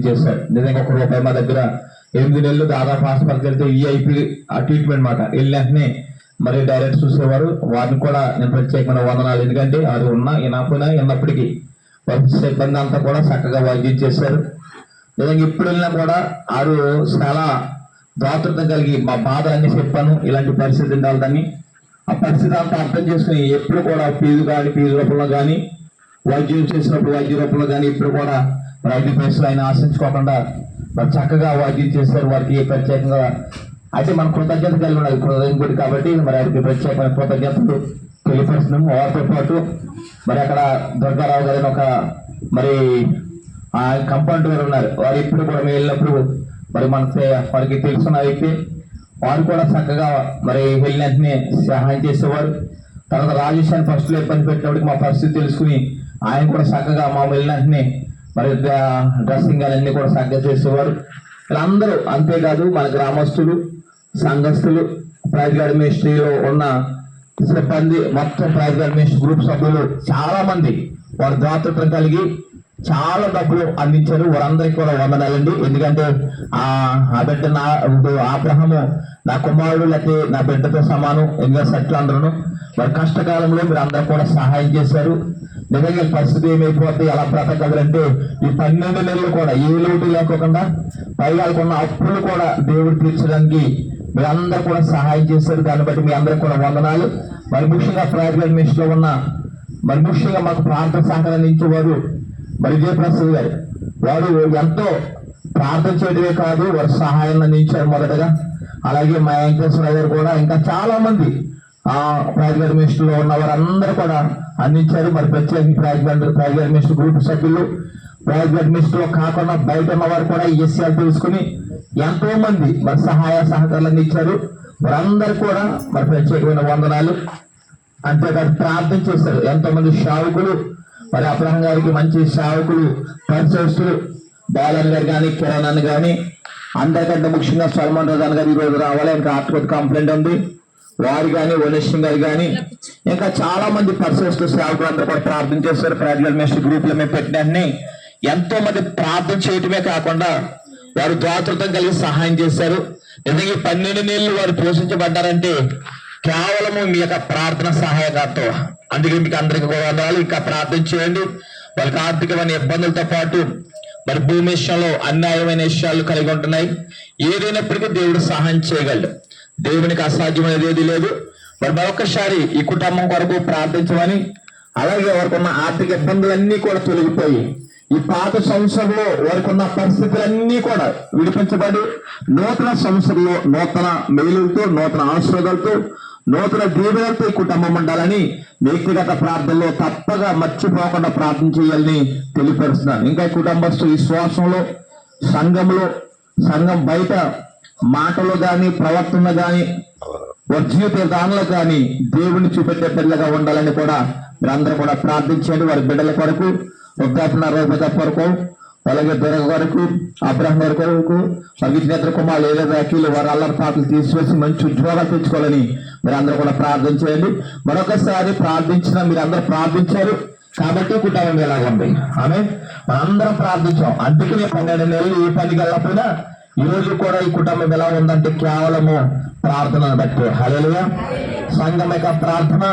చేశారు. నిజంగా ₹1 మా దగ్గర 8 నెలలు దాదాపు హాస్పిటల్కి వెళ్తే ఈఐపీ ఆ ట్రీట్మెంట్ మాట వెళ్ళిననే మరి డైరెక్ట్ చూసేవారు. వారిని కూడా నేను ప్రత్యేకమైన వందనాలు. ఎందుకంటే అది ఉన్నా వినకపోయినా విన్నప్పటికీ వారి సిబ్బంది అంతా కూడా చక్కగా వైద్యం చేశారు. నిజంగా ఇప్పుడు వెళ్ళినా కూడా వారు చాలా దాతృత్వం కలిగి మా బాధ అన్ని చెప్పాను, ఇలాంటి పరిస్థితి ఉండాలని. ఆ పరిస్థితి అంతా అర్థం చేసుకుని ఎప్పుడు కూడా ఫీజు రూపంలో కానీ వైద్యం చేసినప్పుడు వైద్య రూపంలో కానీ ఇప్పుడు కూడా మరి 5 పైసలు ఆయన ఆశించుకోకుండా మరి చక్కగా వైద్యం చేశారు. వారికి ప్రత్యేకంగా అయితే మన కృతజ్ఞత కలిగి ఉండాలి ఇంకోటి కాబట్టి మరి వారికి ప్రత్యేకమైన కృతజ్ఞతలు తెలియపరుస్తున్నాము. వారితో పాటు మరి అక్కడ దుర్గారావు గారిని ఒక మరి ఆ కంపౌండర్ ఉన్నారు. వారు ఇప్పుడు కూడా మేము వెళ్ళినప్పుడు మరి వారికి తెలుసున్న వ్యక్తి వారు కూడా చక్కగా మరి వెళ్ళినట్టునే సహాయం చేసేవారు. తర్వాత రాజేష్ అని ఫస్ట్లో ఇబ్బంది పెట్టినప్పటికి మా పరిస్థితి తెలుసుకుని ఆయన కూడా చక్కగా మా వెళ్ళినట్టునే మరి డ్రెస్సింగ్ అన్నీ కూడా చక్కగా చేసేవారు. వీళ్ళందరూ అంతేకాదు మన గ్రామస్తులు, సంఘస్థులు, ప్రైవేట్ అడ్మినిస్ట్రీలో ఉన్న సిబ్బంది మొత్తం ప్రైవేట్ అడ్మినిస్ట్రీ గ్రూప్ సభ్యులు చాలా మంది వారు దాతృత్వం కలిగి చాలా డబ్బులు అందించారు. వారందరికీ కూడా వందనాలండి. ఎందుకంటే ఆ బిడ్డ అబ్రహాము నా కుమారుడు లేకపోతే నా బిడ్డతో సమానం. ఎందుకంటే సట్లు అందరూ వారి కష్టకాలంలో మీరు అందరూ కూడా సహాయం చేశారు. నిజంగా పరిస్థితి ఏమైపోతే ఎలా బ్రతకగలంటే ఈ 12 నెలలు కూడా ఏ లోటు లేకోకుండా పైగా ఉన్న అప్పులు కూడా దేవుడు తీర్చడానికి మీరు అందరూ కూడా సహాయం చేశారు. దాన్ని బట్టి మీ అందరికి కూడా వందనాలు. మరి ముఖ్యంగా ప్రైవేట్ అడ్మినిస్ట్రీలో ఉన్న మరి ముఖ్యంగా మాకు ప్రాంత సహకరించేవారు మరి విజయప్రసాద్ గారు. వారు ఎంతో ప్రార్థన చేయడమే కాదు వారు సహాయం అందించారు మొదటగా. అలాగే మా వెంకటేశ్వరరావు గారు కూడా ఇంకా చాలా మంది ప్రైవేట్ అడ్మినిస్ట్రీలో ఉన్న వారందరూ కూడా అందించారు. మరి ప్రత్యేక ప్రైవేట్ అడ్మినిస్ట్రీ గ్రూప్ సభ్యులు, ప్రైవేట్ అడ్మినిస్ట్రీలో కాకుండా బయట ఉన్న వారు కూడా ఈ విషయాలు తెలుసుకుని ఎంతో మంది మరి సహాయ సహకారాలు అందించారు. వారందరూ కూడా మరి ప్రత్యేకమైన వందనాలు. అంతేకాదు ప్రార్థన చేశారు ఎంతో మంది సేవకులు. మరి అబ్రహం గారికి మంచి సేవకులు, పరిచయస్తులు బాలన్ గారు కానీ, కిరణ్ అని కానీ, అందరికంటే ముఖ్యంగా సల్మాన్ రజాన్ గారు ఈరోజు రావాలి. ఇంకా ఆర్టికల్ కంప్లైంట్ ఉంది. వారు కానీ, వనేష్ గారు కానీ ఇంకా చాలా మంది పరిచయస్తులు, సేవకులు అందరూ కూడా ప్రార్థన చేశారు. ప్రైవేట్ అడ్మినిస్ట్రీ గ్రూప్లో మేము పెట్టినన్ని ఎంతో మంది ప్రార్థన చేయటమే కాకుండా వారు దాతృత్వం కలిగి సహాయం చేశారు. నిజంగా 12 నెలలు వారు పోషించబడ్డారంటే కేవలము మీ యొక్క ప్రార్థన సహాయకార్తో. అందుకే మీకు అందరికీ కూడా వందనాలు. ఇంకా ప్రార్థన చేయండి. వాళ్ళకి ఆర్థికమైన ఇబ్బందులతో పాటు మరి భూమి విషయంలో అన్యాయమైన విషయాలు కలిగి ఉంటున్నాయి. ఏదైనప్పటికీ దేవుడు సహాయం చేయగలడు. దేవునికి అసాధ్యమైనది ఏది లేదు. మరి మరొకసారి ఈ కుటుంబం కొరకు ప్రార్థించమని, అలాగే వారికి ఉన్న ఆర్థిక ఇబ్బందులన్నీ కూడా తొలగిపోయి ఈ పాత సంవత్సరంలో వారికి ఉన్న పరిస్థితులన్నీ కూడా విడిపించబడి నూతన సంవత్సరంలో నూతన మేలులతో, నూతన ఆశీర్వాదాలతో, నూతన దీవెనలతో ఈ కుటుంబం ఉండాలని వ్యక్తిగత ప్రార్థనలో తప్పగా మర్చిపోకుండా ప్రార్థన చేయాలని తెలియపరుస్తున్నాను. ఇంకా కుటుంబస్తు విశ్వాసంలో, సంఘం బయట మాటలు కానీ, ప్రవర్తన కానీ, వారి జీవిత విధానంలో కానీ దేవుని చూపెట్టే బిడ్డలుగా ఉండాలని కూడా మీరందరూ కూడా ప్రార్థించండి. వారి బిడ్డల కొరకు, వృద్ధాపన కొరకు, అలాగే దుర్గ కొరకు, అబ్రహం గారి కొరకు, విజ్ఞాత కుమారులు ఏదో వ్యాఖ్యలు వారి అల్లరి పాటలు తీసివేసి మంచి ఉద్యోగాలు తెచ్చుకోవాలని మీరు అందరూ కూడా ప్రార్థన చేయండి. మరొకసారి ప్రార్థించిన మీరు అందరూ ప్రార్థించారు కాబట్టి కుటుంబం ఎలాగ ఉంది. ఆమె మనందరం ప్రార్థించాం. అందుకనే 12 నెలలు ఏ పనికి వెళ్ళకపోయినా ఈ రోజు కూడా ఈ కుటుంబం ఎలా ఉందంటే కేవలము ప్రార్థనను బట్టి. హల్లెలూయా. సంఘం యొక్క ప్రార్థన